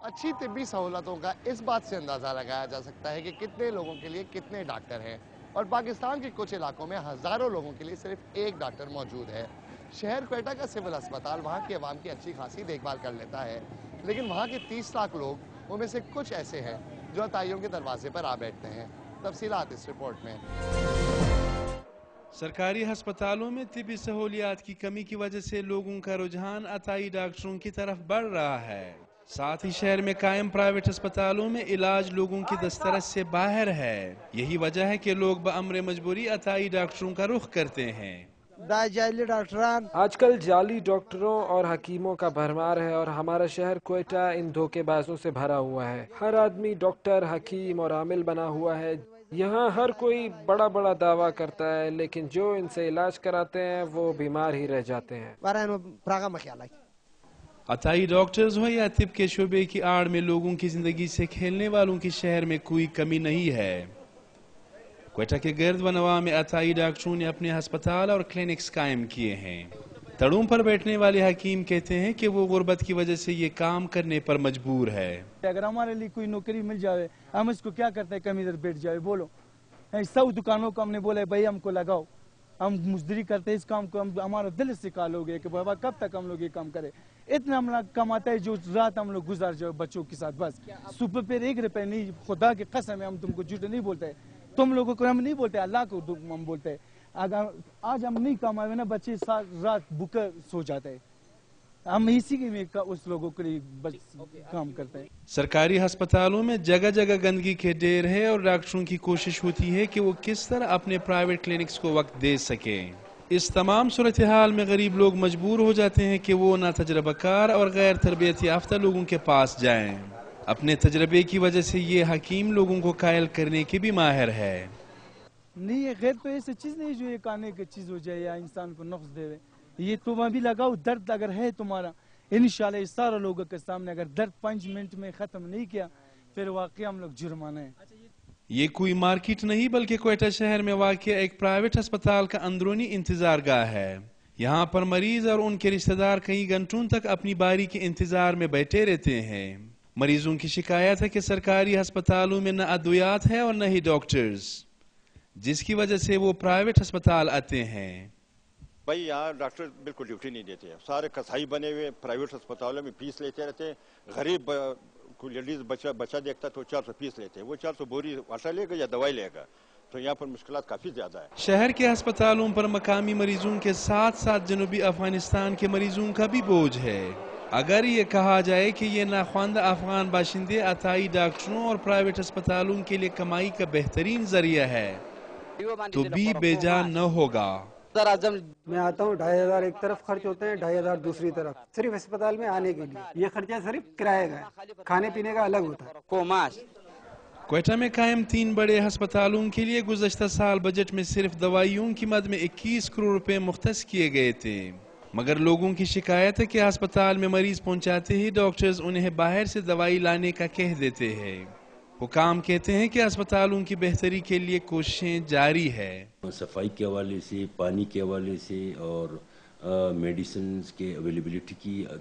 अच्छी तिब्बी सहूलतों का इस बात से अंदाज़ा लगाया जा सकता है कि कितने लोगों के लिए कितने डॉक्टर हैं, और पाकिस्तान के कुछ इलाकों में हज़ारों लोगों के लिए सिर्फ एक डॉक्टर मौजूद है। शहर क्वेटा का सिविल अस्पताल वहाँ की आवाम की अच्छी खासी देखभाल कर लेता है, लेकिन वहाँ के 30 लाख लोग उनमें से कुछ ऐसे हैं जो अताइयों के दरवाजे पर आ बैठते हैं। तफसीलात इस रिपोर्ट में। सरकारी हस्पतालों में तिब्बी सहूलियात की कमी की वजह से लोगों का रुझान अताई डॉक्टरों की तरफ बढ़ रहा है। साथ ही शहर में कायम प्राइवेट अस्पतालों में इलाज लोगों की दस्तरस से बाहर है। यही वजह है कि लोग बअमर मजबूरी अताई डॉक्टरों का रुख करते हैं। आजकल जाली डॉक्टरों और हकीमों का भरमार है और हमारा शहर क्वेटा इन धोखेबाजों से भरा हुआ है। हर आदमी डॉक्टर, हकीम और आमिल बना हुआ है। यहाँ हर कोई बड़ा बड़ा दावा करता है, लेकिन जो इनसे इलाज कराते हैं वो बीमार ही रह जाते हैं। अताई डॉक्टर्स हो या तिब के शोबे की आड़ में लोगों की जिंदगी से खेलने वालों की शहर में कोई कमी नहीं है। क्वेटा के गर्द व नवाह में अताई डॉक्टरों ने अपने अस्पताल और क्लिनिक्स कायम किए हैं। तड़ों पर बैठने वाले हकीम कहते हैं कि वो गुर्बत की वजह से ये काम करने पर मजबूर है। अगर हमारे लिए कोई नौकरी मिल जाए, हम इसको क्या करते हैं, कम इधर बैठ जाए। बोलो, सब दुकानों को हमने बोला भाई हमको लगाओ, हम मुजदरी करते हैं इस काम को। हमारा दिल से काल हो गया कि बाबा कब तक हम लोग ये काम करें। इतना हम लोग कमाते हैं जो रात हम लोग गुजार जाओ बच्चों के साथ, बस सुबह पर 1 रुपए नहीं। खुदा की कसम है, हम तुमको झूठ नहीं बोलते, तुम लोगों को हम नहीं बोलते, अल्लाह को हम बोलते हैं। अगर आज हम नहीं कमाए ना, बच्चे रात भूखे सो जाते हैं। हम इसी के में उस लोगों के लिए काम करते हैं। सरकारी अस्पतालों में जगह जगह गंदगी के ढेर है और डॉक्टरों की कोशिश होती है कि वो किस तरह अपने प्राइवेट क्लिनिक्स को वक्त दे सके। इस तमाम सूरत हाल में गरीब लोग मजबूर हो जाते हैं कि वो ना तजर्बाकार और गैर तरबियत याफ्ता लोगों के पास जाएं। अपने तजर्बे की वजह से ये हकीम लोगों को कायल करने के भी माहिर है। नहीं, ये खैर तो ऐसी चीज नहीं जो ये खाने की चीज हो जाए या इंसान को नुक्स दे। ये तुम अभी लगाओ, दर्द अगर है तुम्हारा, इंशाल्लाह इस सारे लोगों के सामने अगर दर्द 5 मिनट में खत्म नहीं किया, फिर वाकई हम लोग जुर्माना है। ये कोई मार्केट नहीं बल्कि क्वेटा शहर में वाक़ एक प्राइवेट अस्पताल का अंदरूनी इंतजार गाह है। यहाँ पर मरीज और उनके रिश्तेदार कई घंटों तक अपनी बारी के इंतजार में बैठे रहते हैं। मरीजों की शिकायत है कि सरकारी अस्पतालों में न अद्वियात है और न ही डॉक्टर्स, जिसकी वजह से वो प्राइवेट अस्पताल आते हैं। भाई यहाँ डॉक्टर बिल्कुल ड्यूटी नहीं देते हैं, सारे कसाई बने हुए प्राइवेट अस्पतालों में फीस लेते रहते हैं। गरीब लेडीज बच्चा देखता तो 400 फीस लेते हैं, वो 400 बोरी आटा लेगा या दवाई लेगा, तो यहाँ पर मुश्किलात काफी ज्यादा है। शहर के अस्पतालों पर मकामी मरीजों के साथ साथ जनूबी अफगानिस्तान के मरीजों का भी बोझ है। अगर ये कहा जाए कि ये नाख्वानदा अफगान बाशिंदे अताई डॉक्टरों और प्राइवेट अस्पतालों के लिए कमाई का बेहतरीन जरिया है तो भी बेजान न होगा। मैं आता हूँ, 2500 एक तरफ खर्च होते हैं, 2500 दूसरी तरफ, सिर्फ अस्पताल में आने के लिए। ये खर्चा सिर्फ किराए का है, खाने पीने का अलग होता है। क्वेटा में कायम 3 बड़े अस्पतालों के लिए गुज़श्ता साल बजट में सिर्फ दवाइयों की मद में 21 करोड़ रुपए मुख्तस किए गए थे, मगर लोगों की शिकायत है कि अस्पताल में मरीज पहुंचाते ही डॉक्टर्स उन्हें बाहर से दवाई लाने का कह देते हैं। हुकाम कहते हैं कि अस्पतालों की बेहतरी के लिए कोशिशें जारी है। सफाई के हवाले से, पानी के हवाले से और मेडिसिन के अवेलेबिलिटी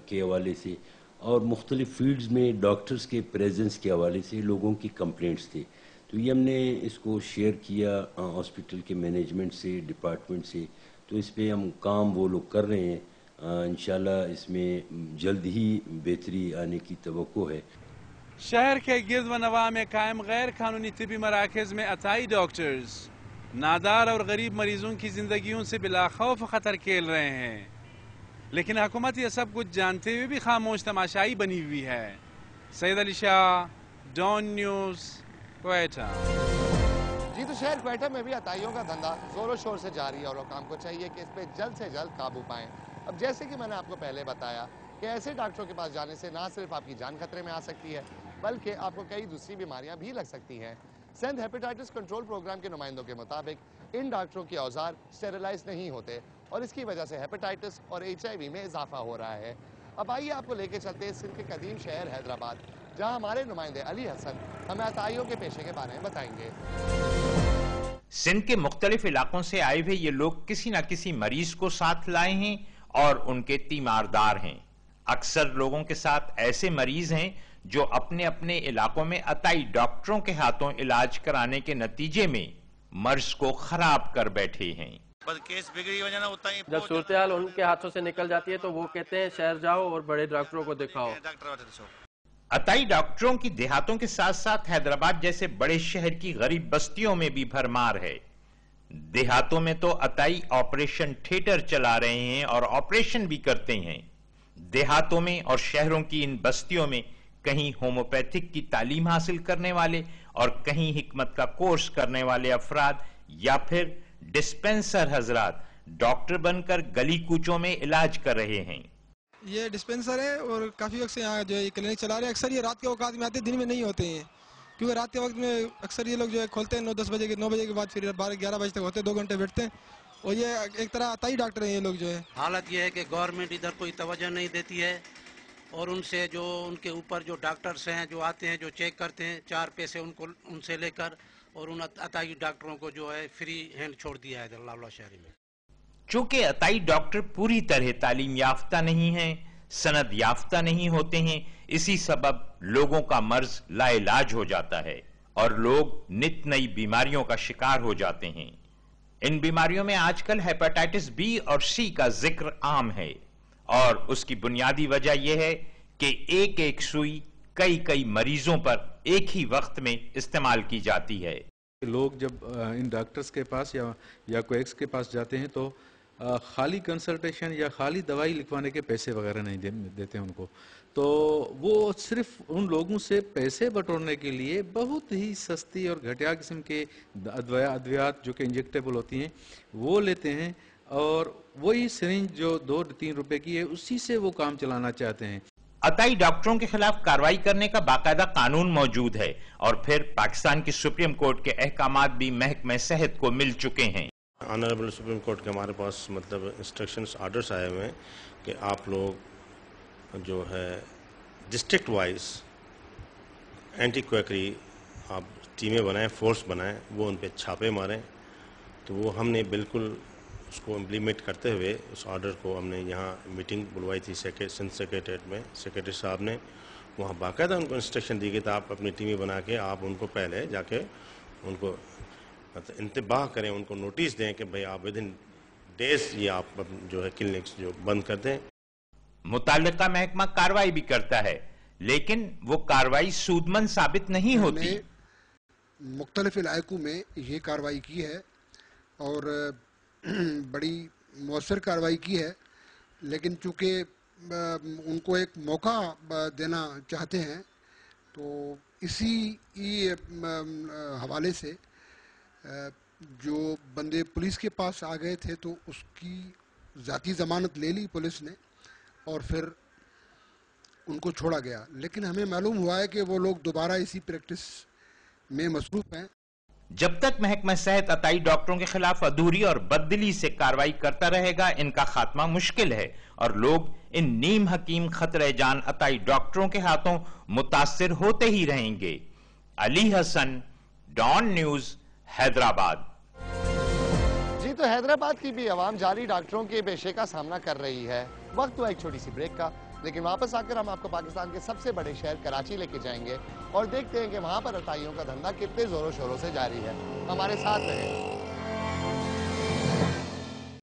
के हवाले से और मुख्तलिफ फील्ड्स में डॉक्टर्स के प्रेजेंस के हवाले से लोगों की कंप्लेंट्स थे, तो ये हमने इसको शेयर किया हॉस्पिटल के मैनेजमेंट से, डिपार्टमेंट से। तो इस पे हम काम वो लोग कर रहे हैं। इंशाल्लाह इसमें जल्द ही बेहतरी आने की तवक्को है। शहर के गिर्द व नवाह में कायम गैर कानूनी तिबी मराकज़ में अताई डॉक्टर्स नादार और गरीब मरीजों की जिंदगियों से बिला खौफ खतर खेल रहे हैं, लेकिन हुकूमत ये सब कुछ जानते हुए भी खामोश तमाशाई बनी हुई है। Syed Ali Shah, Dawn news, Quetta. जी तो शहर क्वेटा में भी अताइयों का धंधा जोरों शोर से जारी है और हुकाम को चाहिए कि इस पे जल्द से जल्द काबू पाएं। अब जैसे कि मैंने आपको पहले बताया कि ऐसे डॉक्टरों के पास जाने से ना सिर्फ आपकी जान खतरे में आ सकती है, बल्कि आपको कई दूसरी बीमारियां भी लग सकती हैं। सिंध हेपेटाइटिस कंट्रोल प्रोग्राम के नुमाइंदों के मुताबिक इन डॉक्टरों के औजार स्टेरिलाइज नहीं होते और इसकी वजह से हेपेटाइटिस और HIV में इजाफा हो रहा है। अब आइए आपको लेके चलते हैं सिंध के कदीम शहर हैदराबाद, जहां हमारे नुमाइंदे अली हसन हमें अताइयों के पेशे के बारे में बताएंगे। सिंध के मुख्तलिफ इलाकों से आए हुए ये लोग किसी न किसी मरीज को साथ लाए हैं और उनके तीमारदार हैं। अक्सर लोगों के साथ ऐसे मरीज हैं जो अपने अपने इलाकों में अताई डॉक्टरों के हाथों इलाज कराने के नतीजे में मर्ज को खराब कर बैठे हैं। जब सूरत-ए-हाल उनके हाथों से निकल जाती है तो वो कहते हैं शहर जाओ और बड़े डॉक्टरों को दिखाओ। अताई डॉक्टरों की देहातों के साथ साथ हैदराबाद जैसे बड़े शहर की गरीब बस्तियों में भी भरमार है। देहातों में तो अताई ऑपरेशन थिएटर चला रहे हैं और ऑपरेशन भी करते हैं। देहातों में और शहरों की इन बस्तियों में कहीं होम्योपैथिक की तालीम हासिल करने वाले और कहीं हिकमत का कोर्स करने वाले अफराद या फिर डिस्पेंसर हजरात डॉक्टर बनकर गली कूचों में इलाज कर रहे हैं। ये डिस्पेंसर है और काफ़ी वक्त से यहाँ जो है क्लिनिक चला रहे हैं। अक्सर ये रात के औकात में आते हैं, दिन में नहीं होते हैं, क्योंकि रात के वक्त में अक्सर ये लोग जो है खोलते हैं 9-10 बजे के 9 बजे के बाद फिर 12-11 बजे तक होते हैं, 2 घंटे बैठते हैं। और ये एक तरह अताई डॉक्टर हैं ये लोग जो है। हालत ये है कि गवर्नमेंट इधर कोई तवज्जो नहीं देती है और उनसे जो उनके ऊपर जो डॉक्टर्स हैं जो आते हैं जो चेक करते हैं 4 पैसे उनको उनसे लेकर और उन अताई डॉक्टरों को जो है फ्री हैंड छोड़ दिया है लावला शहरी में। चूंकि अताई डॉक्टर पूरी तरह तालीम याफ्ता नहीं हैं, सनद याफ्ता नहीं होते हैं, इसी सबब लोगों का मर्ज लाइलाज हो जाता है और लोग नित नई बीमारियों का शिकार हो जाते हैं। इन बीमारियों में आजकल हेपेटाइटिस बी और सी का जिक्र आम है और उसकी बुनियादी वजह यह है कि एक एक सुई कई कई मरीजों पर एक ही वक्त में इस्तेमाल की जाती है। लोग जब इन डॉक्टर्स के पास या कोएक्स के पास जाते हैं तो खाली कंसल्टेशन या खाली दवाई लिखवाने के पैसे वगैरह नहीं देते उनको, तो वो सिर्फ उन लोगों से पैसे बटोरने के लिए बहुत ही सस्ती और घटिया किस्म के अद्वियात जो कि इंजेक्टेबल होती हैं वो लेते हैं और वही सिरिंज जो 2-3 रुपए की है उसी से वो काम चलाना चाहते हैं। अताई डॉक्टरों के खिलाफ कार्रवाई करने का बाकायदा कानून मौजूद है और फिर पाकिस्तान की सुप्रीम कोर्ट के अहकामात भी महकमे सेहत को मिल चुके हैं। ऑनरेबल सुप्रीम कोर्ट के हमारे पास मतलब इंस्ट्रक्शंस आर्डर्स आए हुए हैं कि आप लोग जो है डिस्ट्रिक्ट वाइज एंटी क्वैकरी आप टीमें बनाएं, फोर्स बनाएं, वो उन पे छापे मारें। तो वो हमने बिल्कुल उसको इम्प्लीमेंट करते हुए उस ऑर्डर को हमने यहाँ मीटिंग बुलवाई थी सिंध सेक्रेटरीट में। सेक्रेटरी साहब ने वहाँ बाकायदा उनको इंस्ट्रक्शन दी गई था आप अपनी टीमें बना के आप उनको पहले जाके उनको मतलब इंतबाह करें, उनको नोटिस दें कि भाई आप विदिन डेज ये आप जो है क्लिनिक्स जो बंद कर दें। मुताल्लिका महकमा कार्रवाई भी करता है लेकिन वो कार्रवाई सूदमंद साबित नहीं होती। मुख्तलिफ इलाकों में ये कार्रवाई की है और बड़ी मौसर कार्रवाई की है, लेकिन चूँकि उनको एक मौका देना चाहते हैं तो इसी हवाले से जो बंदे पुलिस के पास आ गए थे तो उसकी ज़ाती ज़मानत ले ली पुलिस ने और फिर उनको छोड़ा गया। लेकिन हमें मालूम हुआ है कि वो लोग दोबारा इसी प्रैक्टिस में मसरूफ़ हैं। जब तक महकमा सेहत अताई डॉक्टरों के खिलाफ अधूरी और बददिली से कार्रवाई करता रहेगा इनका खात्मा मुश्किल है और लोग इन नीम हकीम खतरे जान अताई डॉक्टरों के हाथों मुतासिर होते ही रहेंगे। Ali Hasan, Dawn news, Hyderabad. जी तो हैदराबाद की भी आवाम जाली डॉक्टरों के पेशे का सामना कर रही है। वक्त हुआ एक छोटी सी ब्रेक का, लेकिन वापस आकर हम आपको पाकिस्तान के सबसे बड़े शहर कराची लेके जाएंगे और देखते हैं कि वहां पर अताइयों का धंधा कितने जोरों शोरों से जारी है। हमारे साथ रहें।